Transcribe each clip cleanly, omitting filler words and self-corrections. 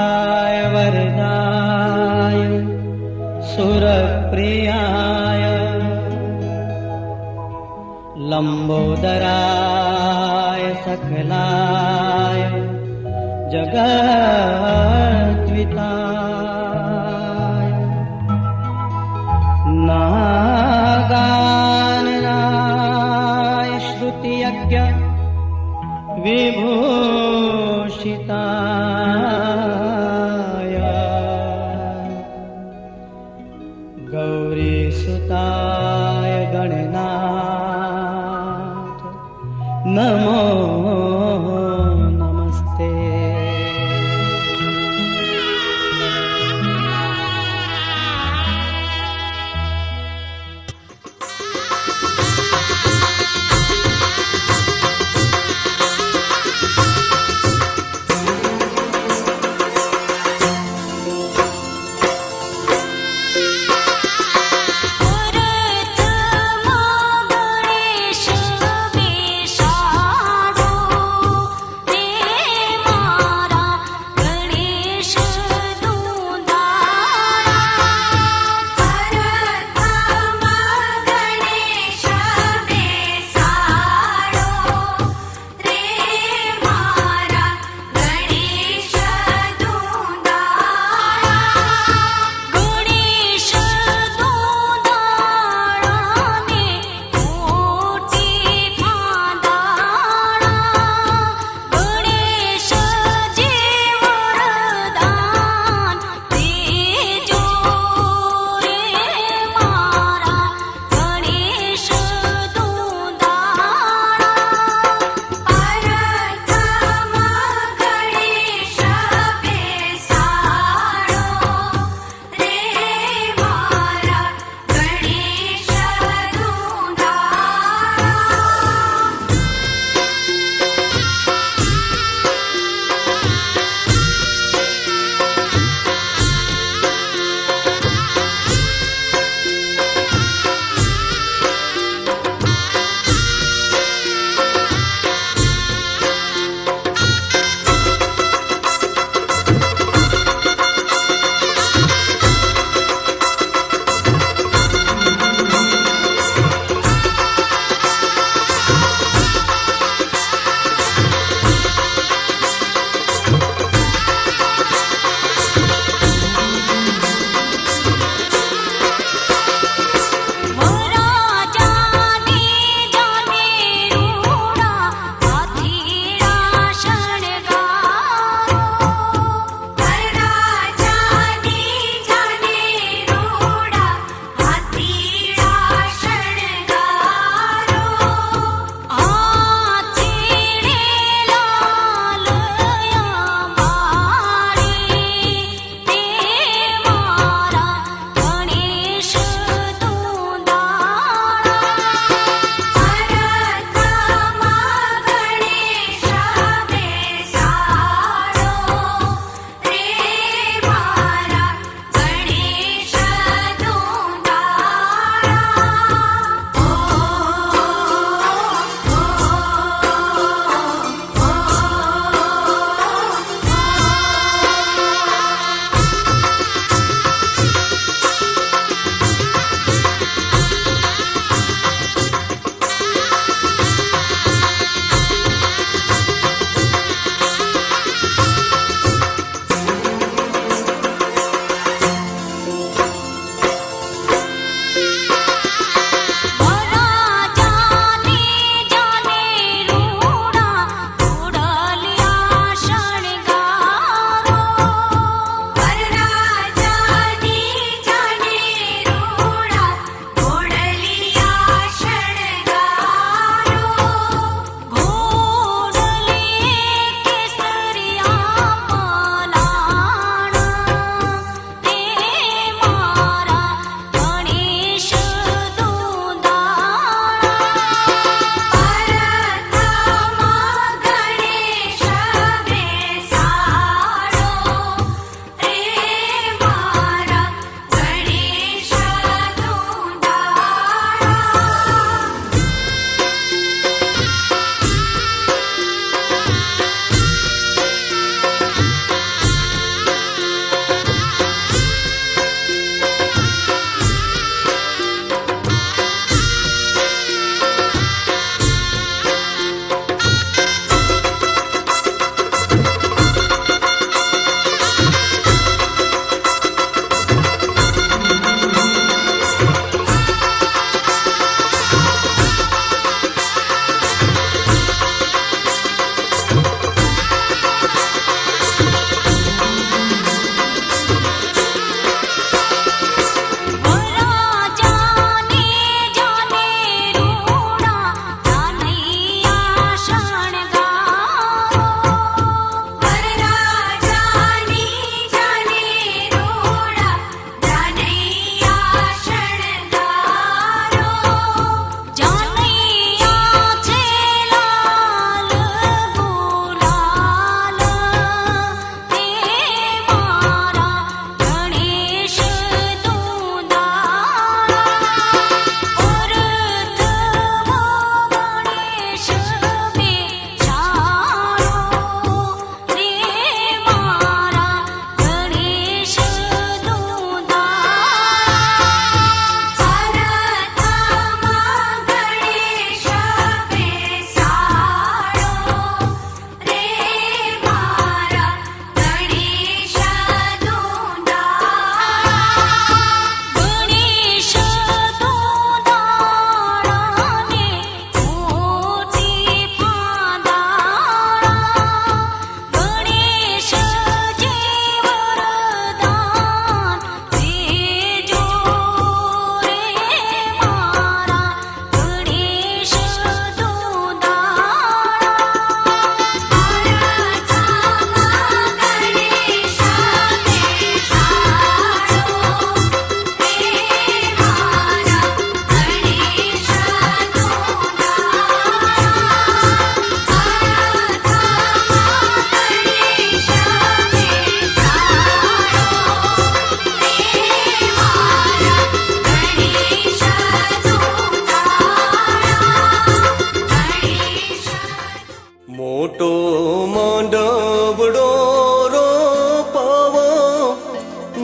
वरदाय वरदाय सुरप्रियाय लंबोदराय सकलाय जगद्विताय नागाननाय श्रुतियज्ञ विभूषिताय गौरीसुताय गणनाथ नमो नमस्ते।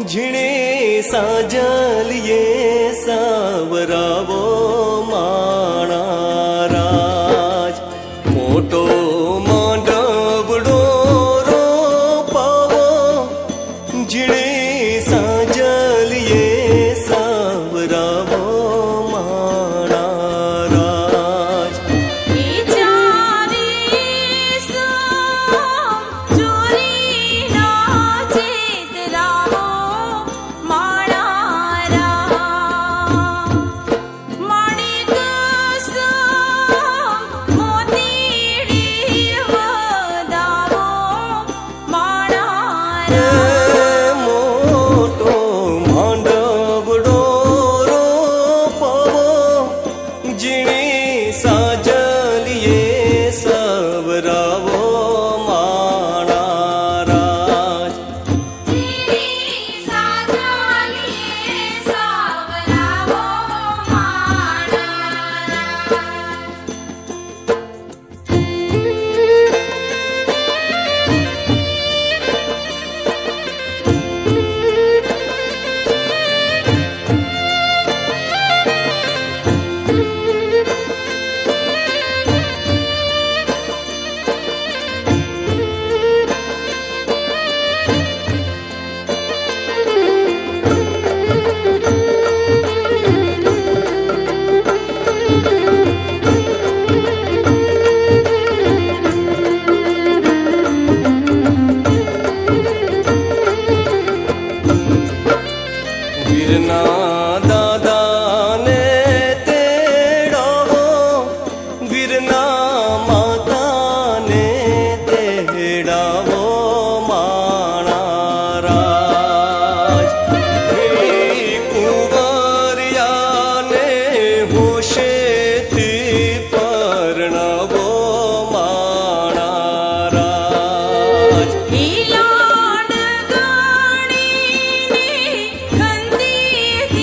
ઝીણે સાજલીએ સાવરાવો માણા રાજ મોટો માંડવડો રોપાવો ઝીણે સાજલીએ સાવરાવો માણા રાજ મોટો માંડવડો રોપાવો ઝીણે સાજલીએ સાવરાવો માણા રાજ વીરના દાદાને તેડાવો વીરના માતાને તેડાવો માણા રાજ કુંવરિયાને હોશેથી પરણાવો માણા રાજ ઈ લાડ ગણીને ખંદી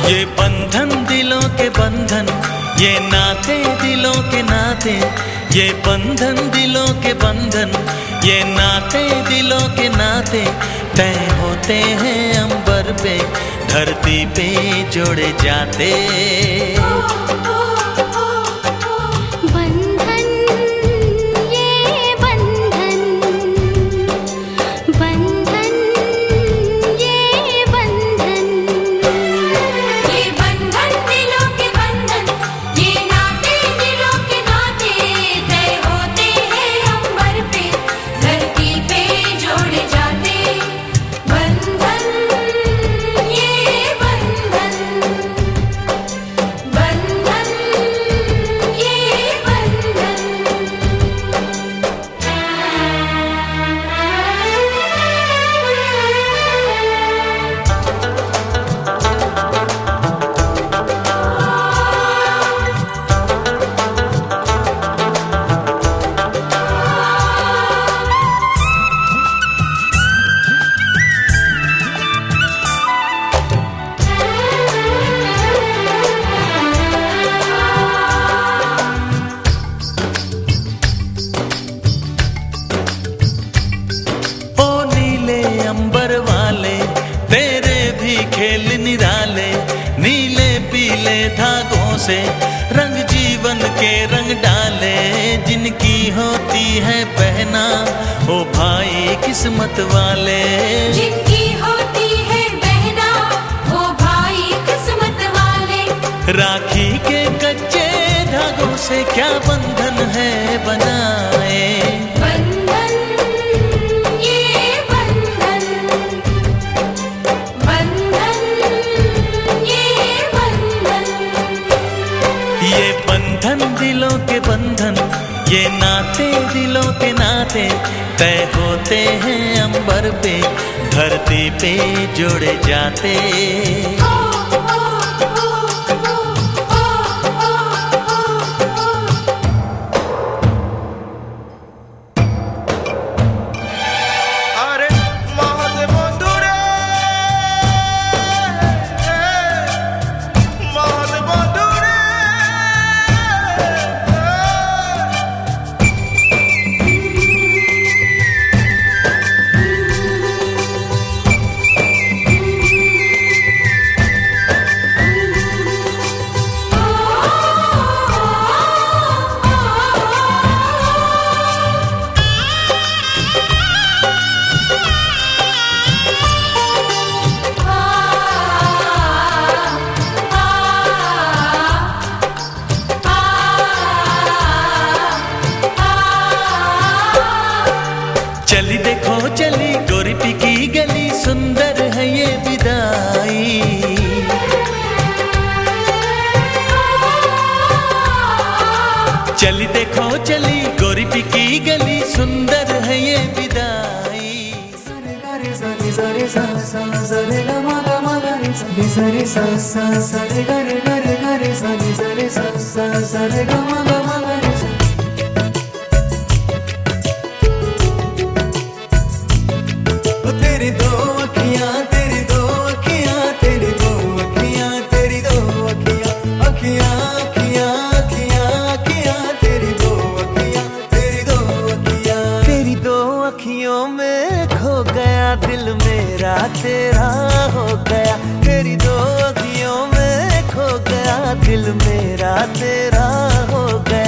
ये बंधन दिलों के बंधन, ये नाते दिलों के नाते, ये बंधन दिलों के बंधन, ये नाते दिलों के नाते तय होते हैं अंबर पे, धरती पे जोड़े जाते। अंबर वाले तेरे भी खेल निराले, नीले पीले धागों से रंग जीवन के रंग डाले, जिनकी होती है पहना ओ भाई किस्मत वाले, जिनकी होती है बहना ओ भाई किस्मत वाले। राखी के कच्चे धागों से क्या बंधन है बनाए, दिलों के बंधन, ये नाते दिलों के नाते तय होते हैं अंबर पे, धरती पे जोड़े जाते। चली देखो चली गोरी की गली, सुंदर है ये विदाई, चली देखो चली गोरी की गली, सुंदर है ये विदाई। सरे गरे सरे सरे सा सा सरे ग म ग म ग रे सरे सरे सा सा सरे गरे गरे गरे सरे सरे सा सा सरे ग म ग म ग रे। तेरी दो अखियां तेरी दो अखियां तेरी दो अखियां तेरी दो अखियां अखियां अखियां अखियां अखियां तेरी दो अखियां तेरी दो अखियां, तेरी दो अखियों में खो गया दिल मेरा तेरा हो गया, तेरी दो अखियों में खो गया दिल मेरा तेरा हो गया।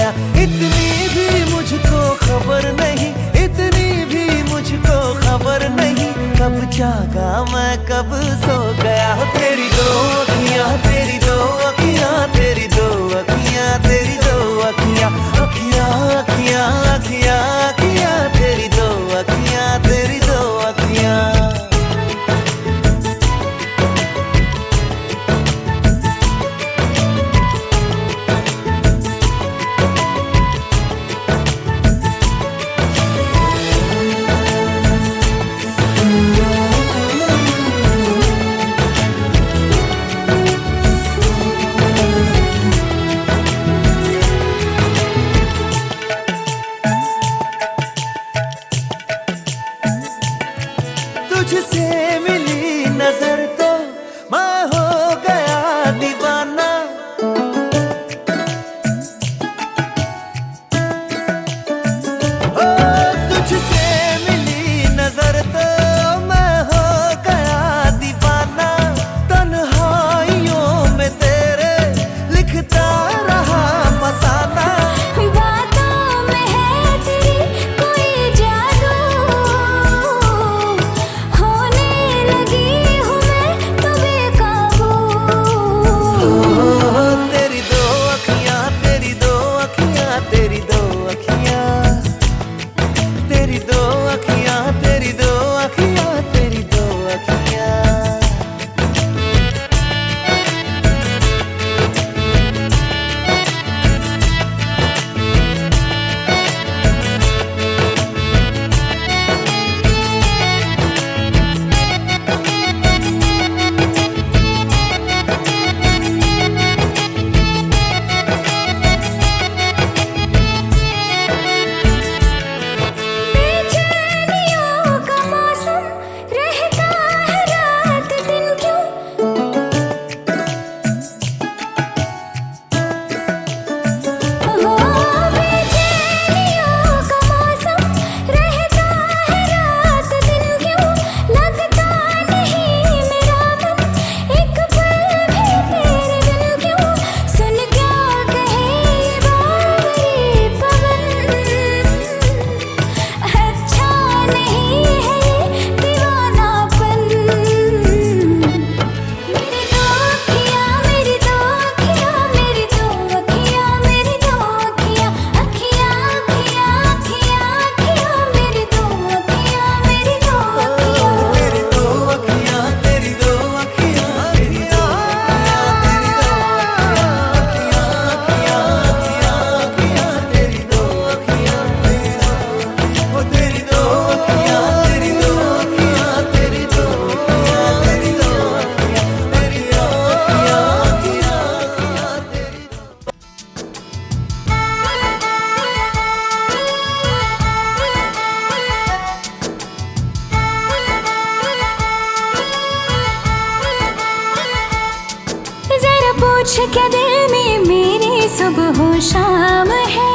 पूछ क्या दिल में मेरे सुबह हो शाम है।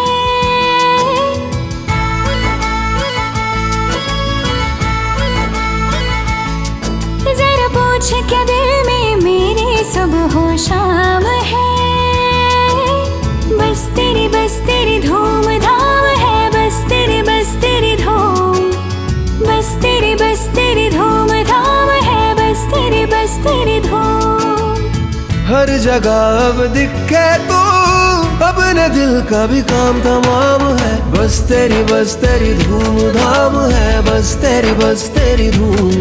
जरा पूछ क्या दिल में मेरे सुबह हो शाम है। बस तेरी धूम धाम है, बस तेरी धूम, बस तेरी धूम धाम है, बस तेरी धूम। हर जगह अब दिखे तो अपने दिल का भी काम तमाम है। बस तेरी धूम धाम है, बस तेरी धूम,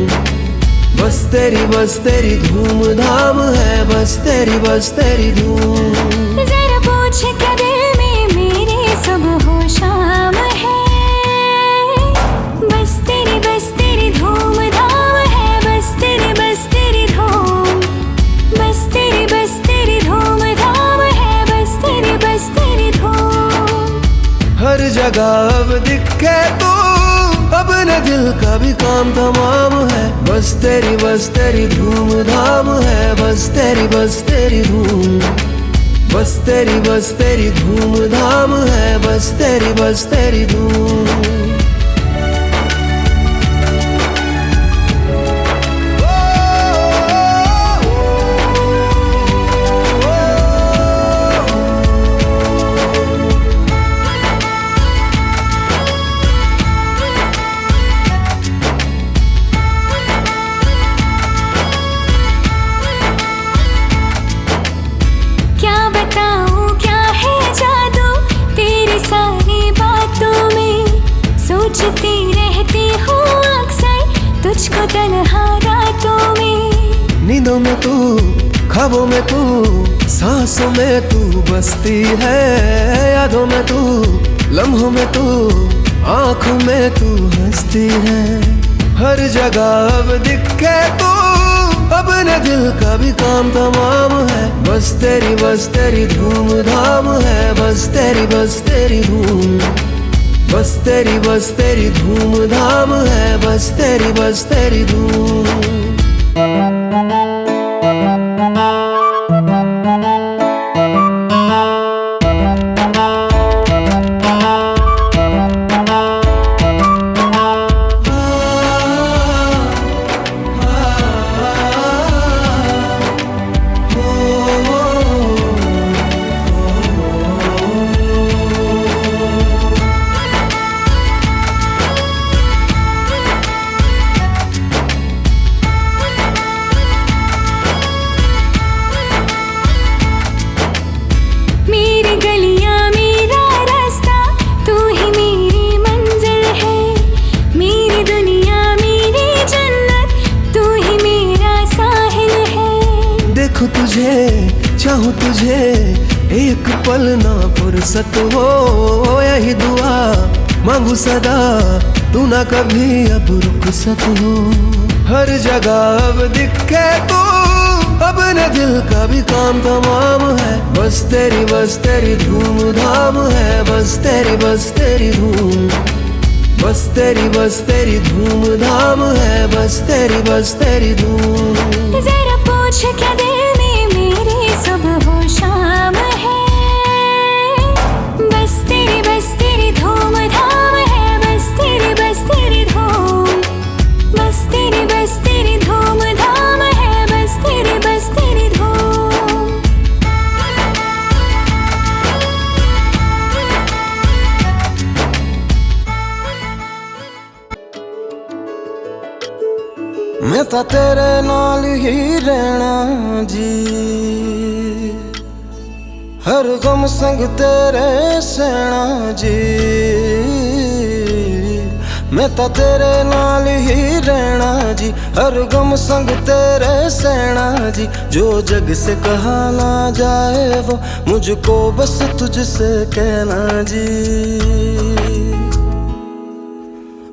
बस तेरी धूम धाम है, बस तेरी धूम। जरा पूछ क्या दिल में मेरे सुबह हो शाम है। बस तेरी धूम धाम है, बस तेरी धूम, बस तेरी धूम धाम है, बस तेरी धूम। हर जगह अब दिखे तो अपने दिल का भी काम तमाम है। बस तेरी धूम धाम है, बस तेरी धूम, बस तेरी धूम धाम है, बस तेरी धूम। सोचती रहती हूँ अक्सर तुझको तन्हा रातों में। नींदों में तू, ख्वाबों में तू, सांसों में तू बसती है। यादों में तू, लम्हों में तू, आँखों में तू हंसती है। हर जगह अब दिखे तो अपने दिल का भी काम तमाम है। बस तेरी धूम धाम है, बस तेरी धूम, बस तेरी धूम धाम है, बस तेरी धूम। चाहूं तुझे एक पल ना फुर्सत हो, यही दुआ मांगू सदा, तू ना कभी अब रुखसत हो। हर जगह अब दिखे तो अपने दिल का भी काम तमाम है। बस तेरी धूम धाम है, बस तेरी धूम, बस तेरी धूम धाम है, बस तेरी धूम। जरा पूछ क्या दिल में मेरे सुबह हो शाम है। बस तेरी धूम धाम है, बस तेरी धूम, बस तेरी धूम धाम है, बस तेरी धूम। मैं तो तेरे नाल ही रहना जी, हर गम संग तेरे सहना जी। मैं तो तेरे नाल ही रहना जी, हर गम संग तेरे सहना जी। जो जग से कहा ना जाए वो मुझको बस तुझसे कहना जी।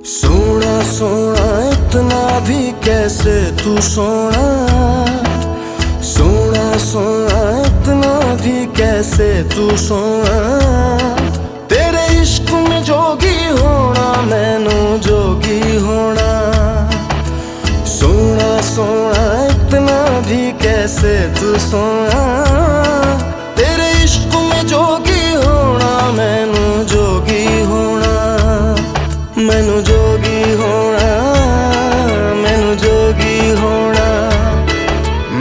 सोना सोना इतना भी कैसे तू सोना, सोना सोना इतना भी कैसे तू सोना। तेरे इश्क में जोगी होना, मैनू जोगी होना। सोना सोना इतना भी कैसे कैसे तू सोना तेरे इश्क में जोगी होना मैनू जोगी होना मैनू जोगी होना मैनू जोगी होना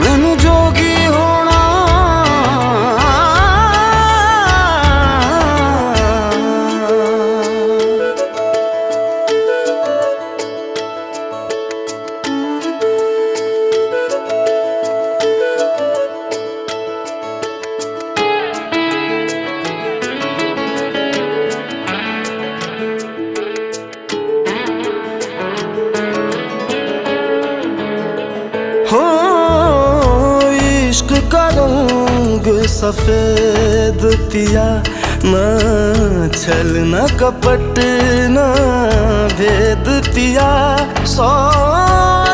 मैनू जोगी होना हो इश्क का रंग सफेद पिया ना छल न कपट न भेद पिया सौ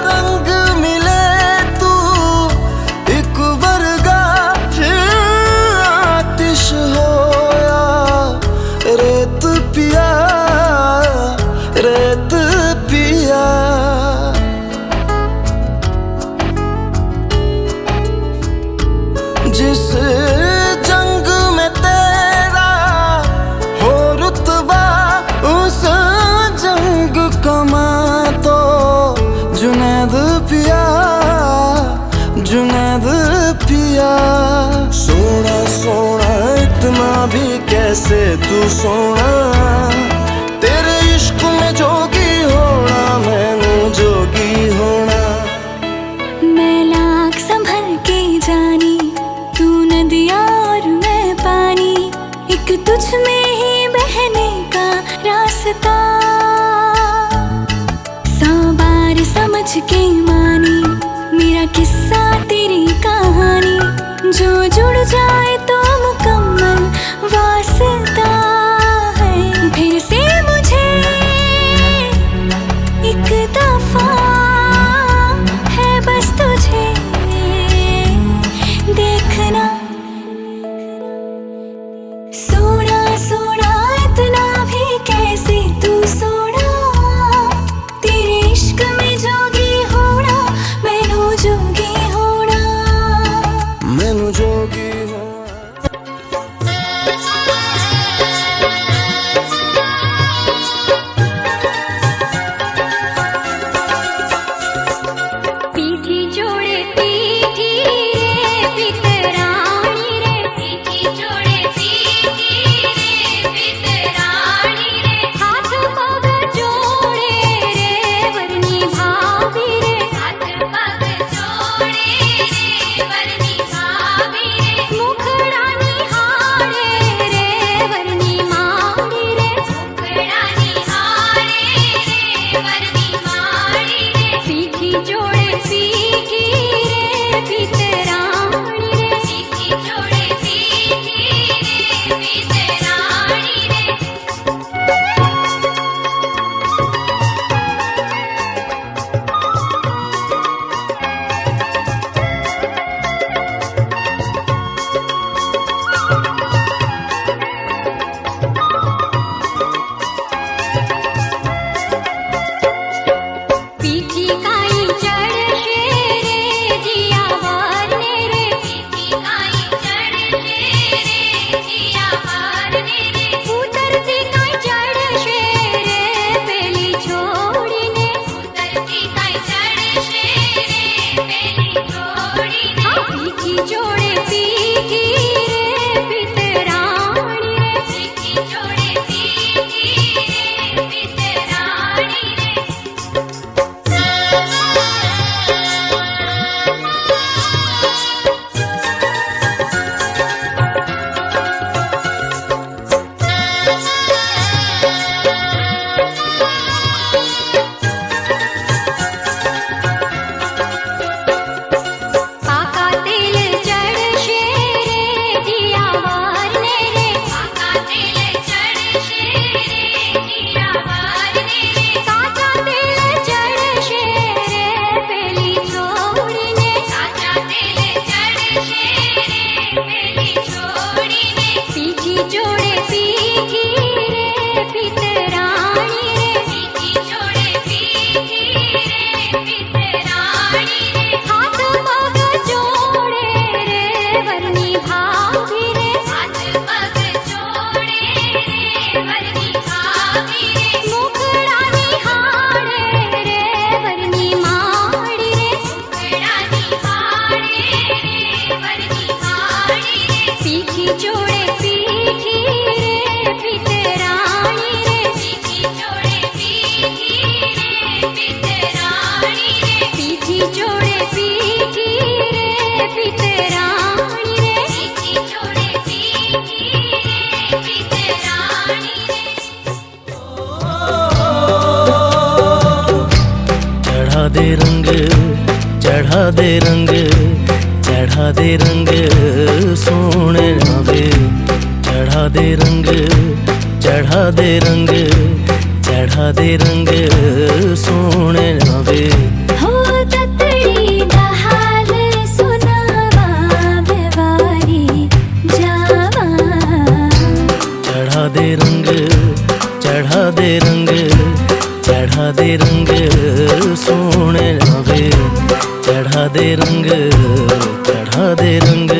रंग मिले तू एक वर्गा फिर आतिश होया रेत पिया रेत पिया जिस जंग में तेरा हो रुतबा उस जंग कमा तो जुनैद पिया जुनैद पिया सोना सोना इतना भी कैसे तू सोना तेरे इश्क में जोगी होना मैनू जोगी होना मैं लाख संभल के जानी तू नदिया और मैं पानी एक तुझ में ही बहने का रास्ता 100 बार समझ के मानी मेरा किस्सा तेरी कहानी जो जुड़ जाए तो मुकम्मल वास्ता है फिर से मुझे एक दफा है बस तुझे देखना सोना सोना इतना भी कैसे तू सोना तेरे इश्क में जोगी होना मैनू जोगी होना दे रंग चढ़ा दे रंग सोने वे चढ़ा दे रंग चढ़ा दे रंग चढ़ा दे रंग सोने वे हो ततड़ी दा हाल सुनावा बेवारी जावा चढ़ा दे रंग चढ़ा दे रंग चढ़ा दे रंग सोने वे चढ़ा दे रंग चढ़ा दे रंग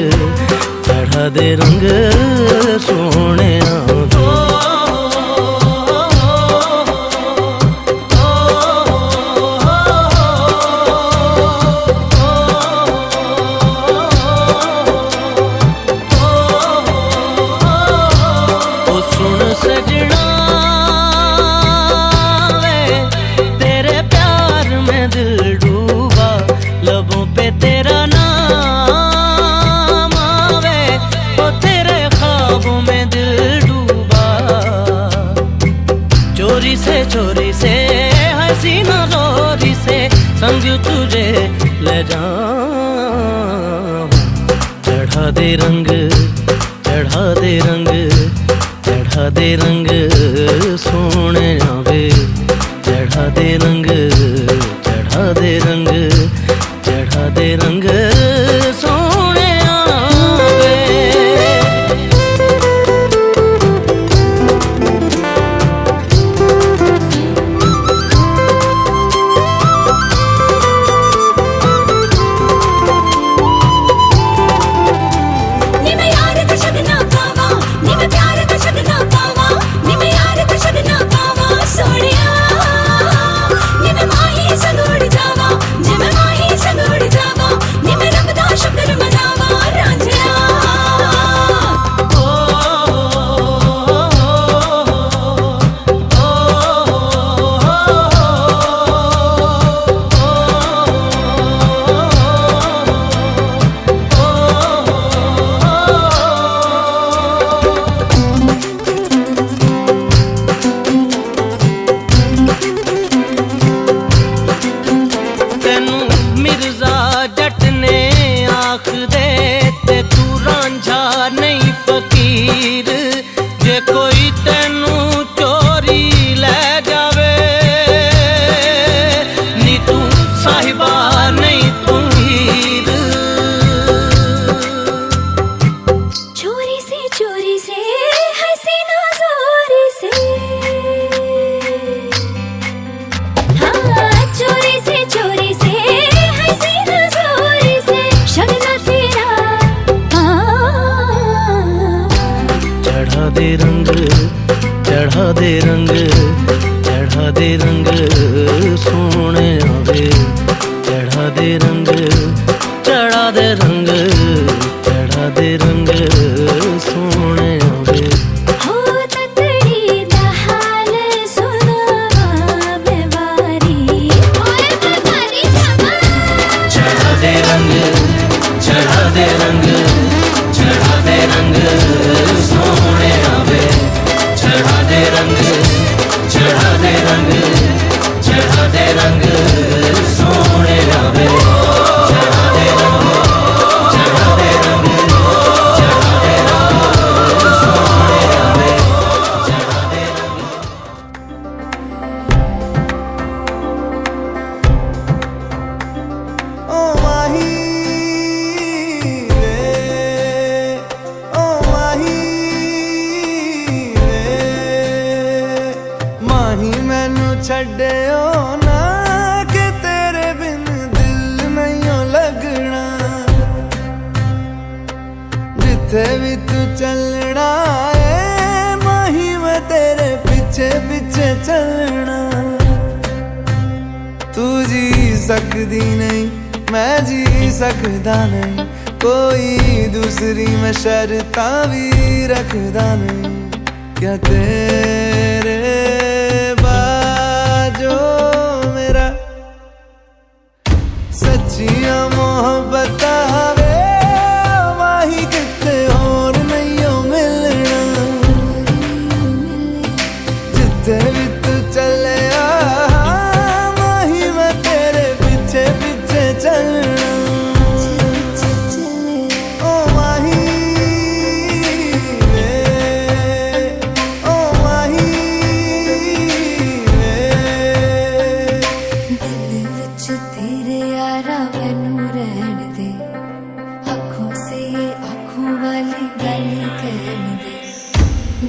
चढ़ा दे रंग सोने वे चोरी से हसीना जोरी से संग तुझे ले जाऊं चढ़ा दे रंग चढ़ा दे रंग चढ़ा दे रंग सोने वे चढ़ा दे रंग चढ़ा दे रंग चढ़ा दे रंग सोने वे चढ़ा दे रंग चढ़ा दे रंग चढ़ा दे रंग सोने वे चढ़ा दे रंग चढ़ा दे रंग चढ़ा दे रंग सोने वे हो ततड़ी दा हाल सुनावा बेवारी ओए बेवारी जावा चढ़ा दे रंग चढ़ा दे रंग चढ़ा दे रंग सोने वे चढ़ा दे रंग चढ़ा दे रंग चढ़ा दे रंग सोने वे चढ़ा दे रंग चढ़ा दे रंग चढ़ा दे रंग सोने वे चढ़ा दे रंग ओ माही रे ओ माही रे माही मैनू छड्डियो ना कि तेरे बिन दिल नहीं लगना जिथे भी तू चलना है माही मैं तेरे पीछे पीछे चलना तू जी सकदी नहीं मैं जी सकदा नहीं कोई दूसरी मैं शर्तां भी रखदा नहीं क्या तेरे बाजो मेरा सच्चियां मोहब्बत वे माही किते और नहीं हो मिलना जिथे भी तू चले माही मैं तेरे पीछे पीछे चलना रहन दे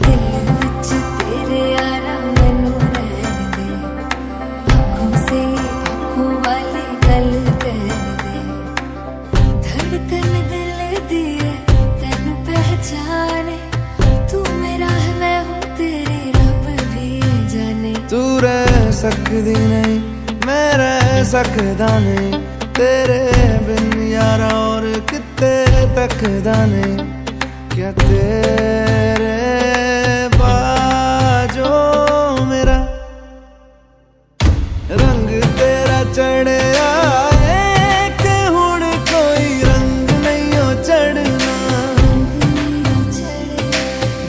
दिल विच तेरे यारा मैनू रहन दे आँखों से आँखों वाली गल कर दे धड़कन दिल दी है तेनू पहचाने तू मेरा है मैं हूँ तेरी रब भी जाने तू रह सकदी नहीं मैं रह सकदा नहीं तेरे बिन यारा और किते तकदा नहीं क्या तेरे बाजो मेरा रंग तेरा चढ़िया है कि हुण कोई रंग नहीं हो चढ़ना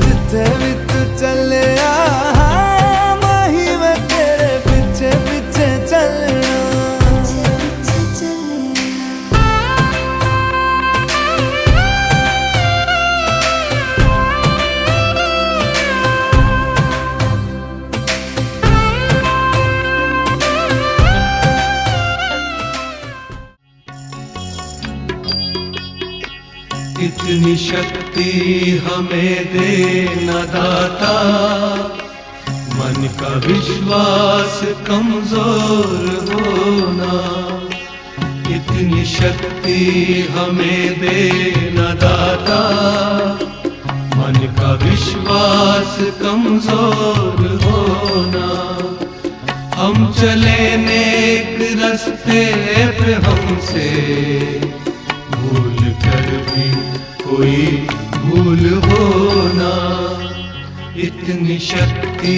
जिथे भी तू चलिया माही मैं तेरे पीछे पीछे चलना इतनी शक्ति हमें दे न दाता मन का विश्वास कमजोर होना इतनी शक्ति हमें दे न दाता मन का विश्वास कमजोर होना हम चले नेक रास्ते पे हमसे भूल कर भी कोई भूल होना इतनी शक्ति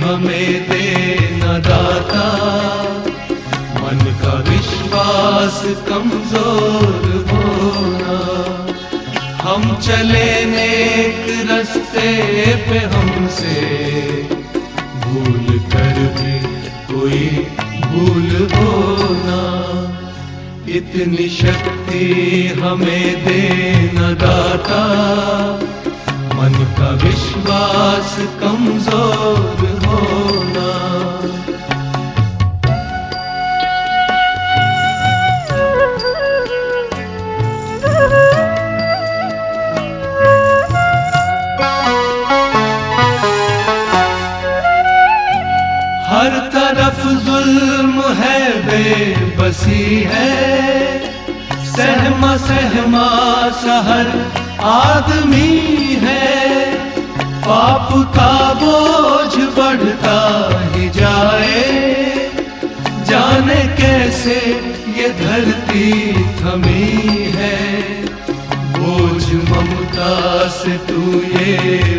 हमें दे न दाता मन का विश्वास कमजोर होना हम चले नेक रास्ते पे हमसे भूल कर भी कोई भूल होना इतनी शक्ति हमें दे न दाता मन का विश्वास कमजोर होना हर तरफ जुल्म है बेबसी है सहमा सहमा शहर आदमी है पाप का बोझ बढ़ता ही जाए जाने कैसे ये धरती थमी है बोझ ममता से तू ये